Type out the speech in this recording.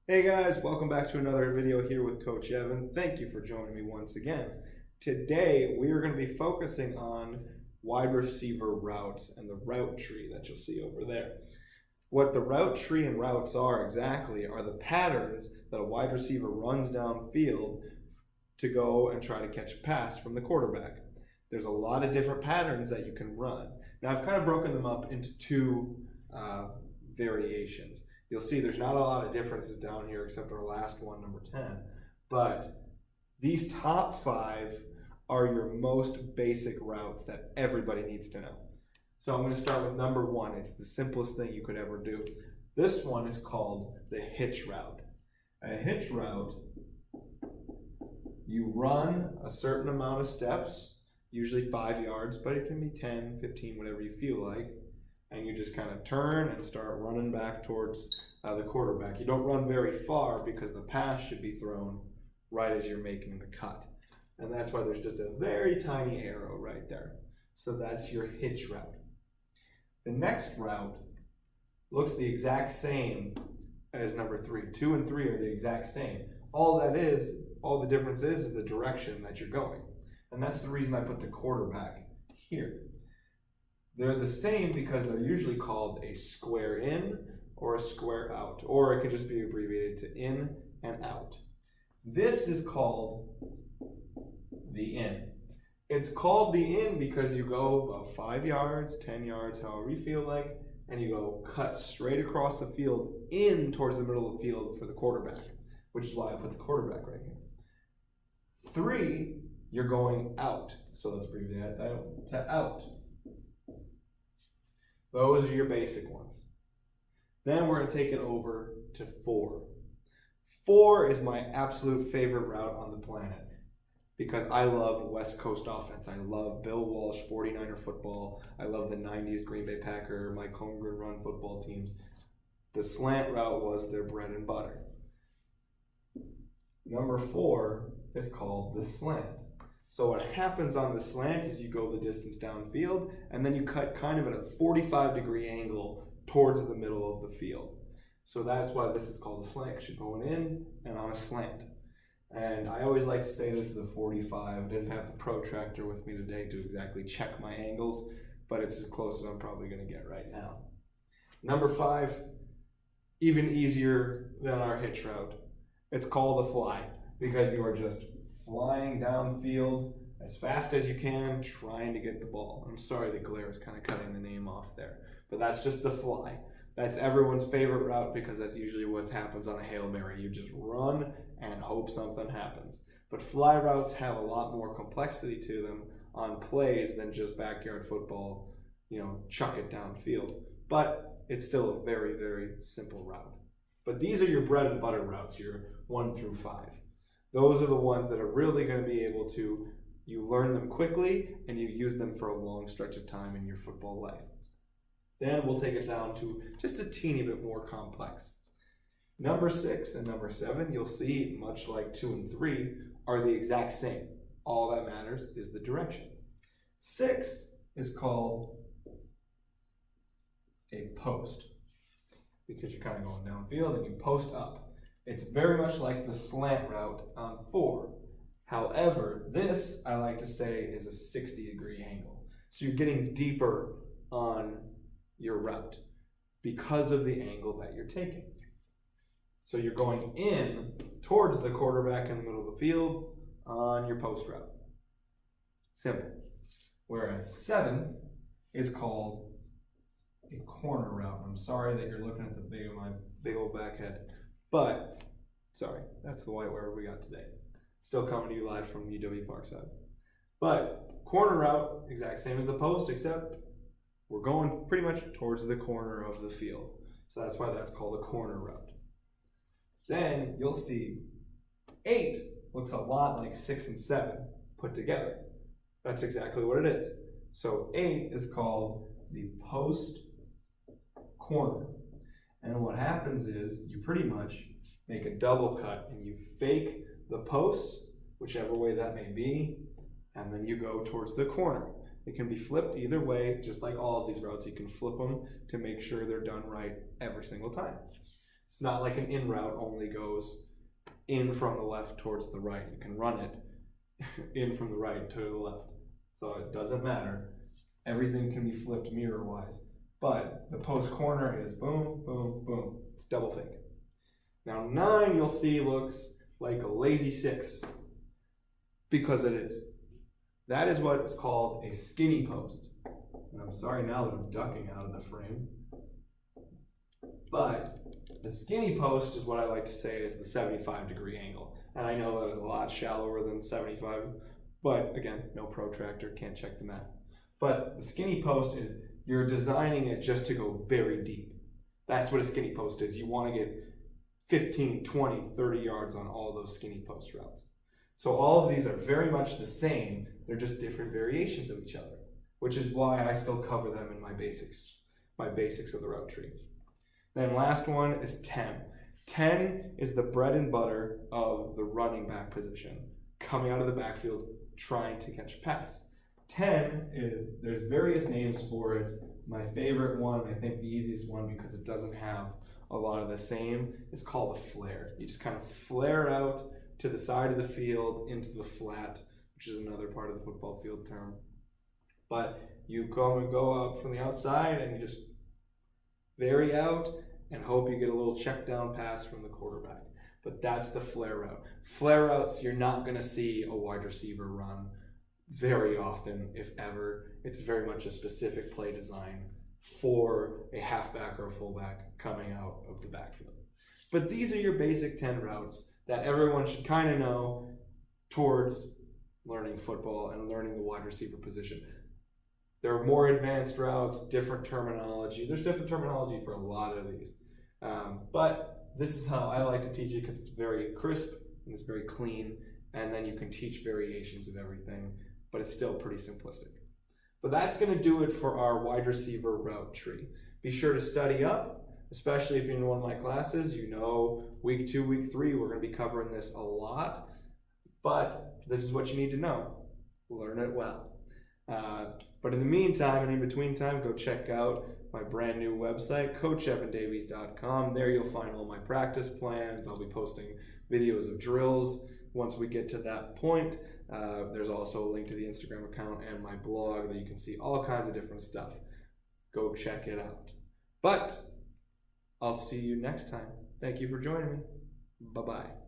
Hey guys, welcome back to another video here with Coach Evan. Thank you for joining me once again. Today we are going to be focusing on wide receiver routes and the route tree that you'll see over there. What the route tree and routes are exactly are the patterns that a wide receiver runs downfield to go and try to catch a pass from the quarterback. There's a lot of different patterns that you can run. Now I've kind of broken them up into two variations. You'll see there's not a lot of differences down here except our last one, number 10. But these top 5 are your most basic routes that everybody needs to know. So I'm going to start with number 1. It's the simplest thing you could ever do. This one is called the hitch route. A hitch route, you run a certain amount of steps, usually 5 yards, but it can be 10, 15, whatever you feel like. And you just kind of turn and start running back towards the quarterback. You don't run very far because the pass should be thrown right as you're making the cut. And that's why there's just a very tiny arrow right there. So that's your hitch route. The next route looks the exact same as number 3. 2 and 3 are the exact same. All the difference is the direction that you're going. And that's the reason I put the quarterback here. They're the same because they're usually called a square in or a square out, or it could just be abbreviated to in and out. This is called the in. It's called the in because you go about 5 yards, 10 yards, however you feel like, and you go cut straight across the field in towards the middle of the field for the quarterback, which is why I put the quarterback right here. 3, you're going out. So let's abbreviate that to out. Those are your basic ones. Then we're going to take it over to 4. 4 is my absolute favorite route on the planet because I love West Coast offense. I love Bill Walsh, 49er football. I love the 90s Green Bay Packer, Mike Holmgren run football teams. The slant route was their bread and butter. Number 4 is called the slant. So what happens on the slant is you go the distance downfield and then you cut kind of at a 45-degree angle towards the middle of the field. So that's why this is called a slant, because you're going in and on a slant. And I always like to say this is a 45. I didn't have the protractor with me today to exactly check my angles, but it's as close as I'm probably going to get right now. Number 5, even easier than our hitch route. It's called the fly because you are just flying downfield as fast as you can, trying to get the ball. I'm sorry the glare is kind of cutting the name off there, but that's just the fly. That's everyone's favorite route because that's usually what happens on a Hail Mary. You just run and hope something happens. But fly routes have a lot more complexity to them on plays than just backyard football, chuck it downfield. But it's still a very, very simple route. But these are your bread and butter routes, your 1 through 5. Those are the ones that are really going to be able to, you learn them quickly and you use them for a long stretch of time in your football life. Then we'll take it down to just a teeny bit more complex. Number 6 and number 7, you'll see, much like 2 and 3, are the exact same. All that matters is the direction. 6 is called a post because you're kind of going downfield and you post up. It's very much like the slant route on 4. However, this, I like to say, is a 60-degree angle. So you're getting deeper on your route because of the angle that you're taking. So you're going in towards the quarterback in the middle of the field on your post route. Simple. Whereas 7 is called a corner route. I'm sorry that you're looking at the big old back head. But, sorry, that's the white wire we got today. Still coming to you live from UW Parkside. But, corner route, exact same as the post, except we're going pretty much towards the corner of the field. So that's why that's called a corner route. Then, you'll see 8 looks a lot like 6 and 7 put together. That's exactly what it is. So 8 is called the post corner. And what happens is you pretty much make a double cut and you fake the post, whichever way that may be, and then you go towards the corner. It can be flipped either way, just like all of these routes. You can flip them to make sure they're done right every single time. It's not like an in route only goes in from the left towards the right. You can run it in from the right to the left. So it doesn't matter. Everything can be flipped mirror-wise. But the post corner is boom, boom, boom. It's double fake. Now 9 you'll see looks like a lazy 6 because it is. That is what is called a skinny post. And I'm sorry now that I'm ducking out of the frame. But the skinny post is what I like to say is the 75-degree angle. And I know that is a lot shallower than 75, but again, no protractor, can't check the math. But the skinny post is you're designing it just to go very deep. That's what a skinny post is. You want to get 15, 20, 30 yards on all those skinny post routes. So all of these are very much the same. They're just different variations of each other, which is why I still cover them in my basics of the route tree. Then last one is 10. 10 is the bread and butter of the running back position, coming out of the backfield, trying to catch a pass. 10, there's various names for it. My favorite one, I think the easiest one because it doesn't have a lot of the same, is called a flare. You just kind of flare out to the side of the field into the flat, which is another part of the football field term. But you go out from the outside and you just vary out and hope you get a little check down pass from the quarterback. But that's the flare route. Flare routes, you're not going to see a wide receiver run very often, if ever. It's very much a specific play design for a halfback or a fullback coming out of the backfield. But these are your basic 10 routes that everyone should kind of know towards learning football and learning the wide receiver position. There are more advanced routes, different terminology. There's different terminology for a lot of these. But this is how I like to teach it because it's very crisp and it's very clean. And then you can teach variations of everything, but it's still pretty simplistic. But that's going to do it for our wide receiver route tree. Be sure to study up, especially if you're in one of my classes. You know, week 2, week 3, we're going to be covering this a lot. But this is what you need to know. Learn it well. But in the meantime and in between time, go check out my brand new website, coachevandavies.com. There you'll find all my practice plans. I'll be posting videos of drills once we get to that point. There's also a link to the Instagram account and my blog that you can see all kinds of different stuff. Go check it out. But I'll see you next time. Thank you for joining me. Bye-bye.